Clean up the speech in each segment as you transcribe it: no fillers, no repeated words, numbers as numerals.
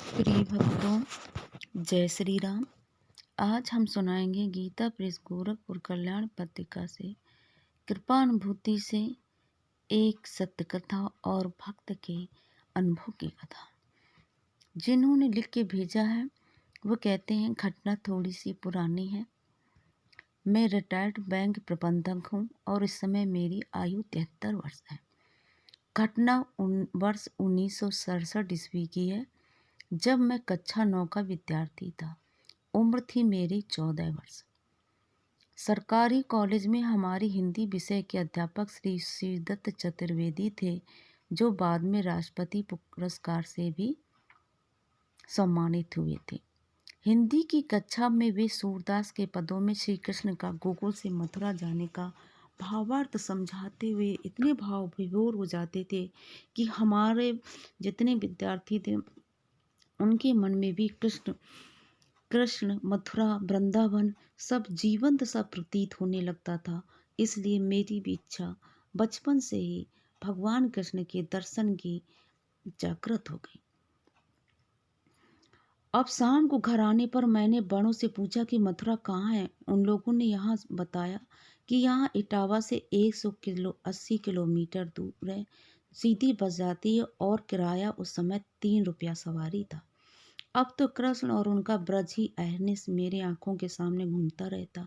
प्रिय भक्तों, जय श्री राम। आज हम सुनाएंगे गीता प्रेस गोरखपुर कल्याण पत्रिका से कृपानुभूति से एक सत्य कथा और भक्त के अनुभव की कथा। जिन्होंने लिख के भेजा है वो कहते हैं, घटना थोड़ी सी पुरानी है। मैं रिटायर्ड बैंक प्रबंधक हूँ और इस समय मेरी आयु 73 वर्ष है। घटना वर्ष 1967 ईस्वी की है, जब मैं कक्षा 9 का विद्यार्थी था। उम्र थी मेरी 14 वर्ष। सरकारी कॉलेज में हमारी हिंदी विषय के अध्यापक श्री श्रीदत्त चतुर्वेदी थे, जो बाद में राष्ट्रपति पुरस्कार से भी सम्मानित हुए थे। हिंदी की कक्षा में वे सूरदास के पदों में श्री कृष्ण का गोकुल से मथुरा जाने का भावार्थ समझाते हुए इतने भाव विभोर हो जाते थे कि हमारे जितने विद्यार्थी थे उनके मन में भी कृष्ण कृष्ण मथुरा वृंदावन सब जीवंत सा प्रतीत होने लगता था। इसलिए मेरी भी इच्छा बचपन से ही भगवान कृष्ण के दर्शन की जागृत हो गई। अब शाम को घर आने पर मैंने बड़ों से पूछा कि मथुरा कहाँ है। उन लोगों ने यहाँ बताया कि यहाँ इटावा से 180 किलोमीटर दूर है। सीधी बस जाती है और किराया उस समय 3 रुपया सवारी था। अब तो कृष्ण और उनका ब्रज ही अहरनिश मेरे आंखों के सामने घूमता रहता।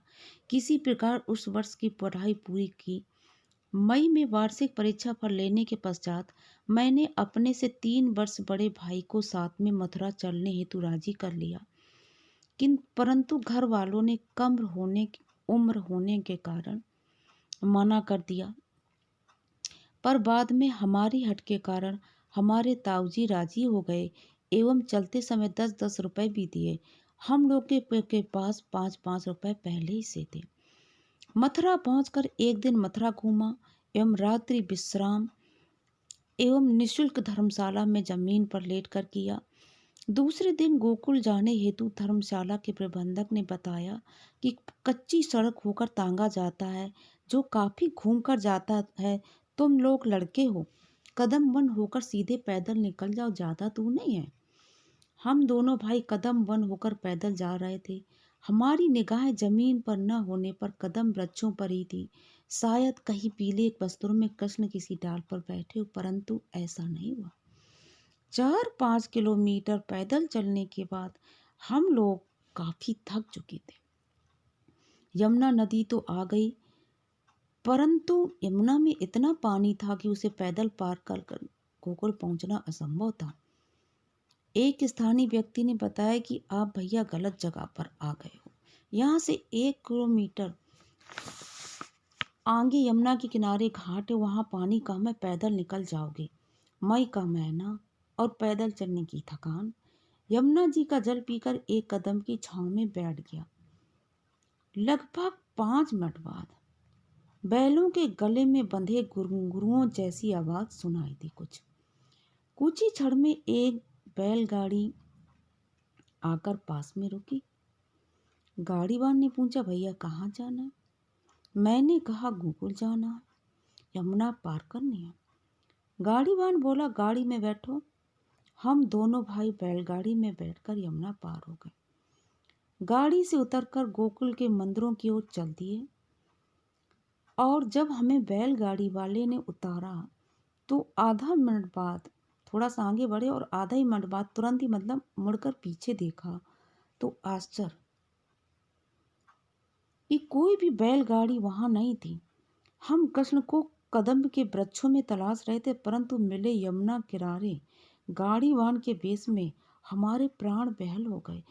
किसी प्रकार उस वर्ष की पढ़ाई पूरी की। मई में वार्षिक परीक्षा फल लेने के पश्चात मैंने अपने से 3 वर्ष बड़े भाई को साथ में मथुरा चलने हेतु राजी कर लिया, परंतु घर वालों ने कम उम्र होने के कारण मना कर दिया। पर बाद में हमारी हट के कारण हमारे ताऊजी राजी हो गए एवं चलते समय 10-10 रुपए भी दिए। हम लोग के पास 5-5 रुपए पहले ही से थे। मथुरा पहुंचकर एक दिन मथुरा घूमा एवं रात्रि विश्राम एवं निःशुल्क धर्मशाला में जमीन पर लेटकर किया। दूसरे दिन गोकुल जाने हेतु धर्मशाला के प्रबंधक ने बताया कि कच्ची सड़क होकर तांगा जाता है, जो काफी घूमकर जाता है। तुम लोग लड़के हो, कदम वन होकर सीधे पैदल निकल जाओ, ज्यादा दूर नहीं है। हम दोनों भाई कदम वन होकर पैदल जा रहे थे। हमारी निगाहें जमीन पर न होने पर कदम वृक्षों पर ही थी। शायद कहीं पीले वस्त्रों में कृष्ण किसी डाल पर बैठे हो, परंतु ऐसा नहीं हुआ। 4-5 किलोमीटर पैदल चलने के बाद हम लोग काफी थक चुके थे। यमुना नदी तो आ गई, परंतु यमुना में इतना पानी था कि उसे पैदल पार कर गोकुल पहुंचना असंभव था। एक स्थानीय व्यक्ति ने बताया कि आप भैया गलत जगह पर आ गए हो। यहाँ से 1 किलोमीटर आगे यमुना के किनारे घाट है, वहाँ पानी कम है, पैदल निकल जाओगे। मई का महीना और पैदल चलने की थकान। यमुना जी का जल पीकर एक कदम की छांव में बैठ गया। लगभग 5 मिनट बाद बैलों के गले में बंधे घुंघरुओं जैसी आवाज सुनाई दी। कुछ ही क्षण में एक बैलगाड़ी आकर पास में रुकी। गाड़ीवान ने पूछा, भैया कहाँ जाना है? मैंने कहा, गोकुल जाना है, यमुना पार करनी है। गाड़ीवान बोला, गाड़ी में बैठो। हम दोनों भाई बैलगाड़ी में बैठकर यमुना पार हो गए। गाड़ी से उतरकर गोकुल के मंदिरों की ओर चल दिए और जब हमें बैलगाड़ी वाले ने उतारा तो आधा मिनट बाद थोड़ा सा आगे बढ़े और आधा ही मिनट बाद तुरंत ही मतलब मुड़कर पीछे देखा तो आश्चर्य कि कोई भी बैलगाड़ी वहां नहीं थी। हम कृष्ण को कदम्ब के वृक्षों में तलाश रहे थे, परंतु मिले यमुना किनारे गाड़ीवान के बेस में हमारे प्राण बहल हो गए।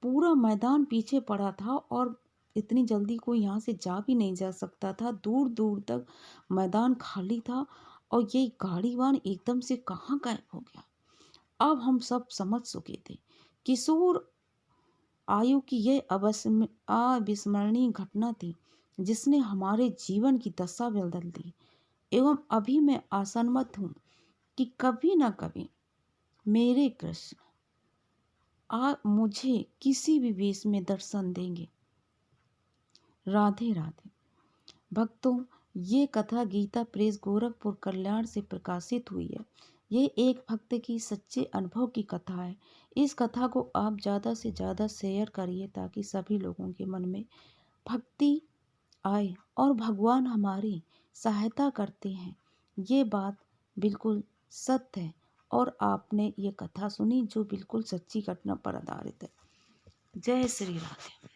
पूरा मैदान पीछे पड़ा था और इतनी जल्दी कोई यहाँ से जा भी नहीं जा सकता था। दूर दूर तक मैदान खाली था और ये गाड़ीवान एकदम से कहाँ गायब हो गया। अब हम सब समझ चुके थे किशोर आयु की यह अविस्मरणीय घटना थी जिसने हमारे जीवन की दशा बदल दी। एवं अभी मैं आशान्वित हूँ कि कभी न कभी मेरे कृष्ण मुझे किसी भी वेश में दर्शन देंगे। राधे राधे। भक्तों, ये कथा गीता प्रेस गोरखपुर कल्याण से प्रकाशित हुई है। ये एक भक्त की सच्चे अनुभव की कथा है। इस कथा को आप ज़्यादा से ज़्यादा शेयर करिए ताकि सभी लोगों के मन में भक्ति आए और भगवान हमारी सहायता करते हैं। ये बात बिल्कुल सत्य है और आपने ये कथा सुनी जो बिल्कुल सच्ची घटना पर आधारित है। जय श्री राधे।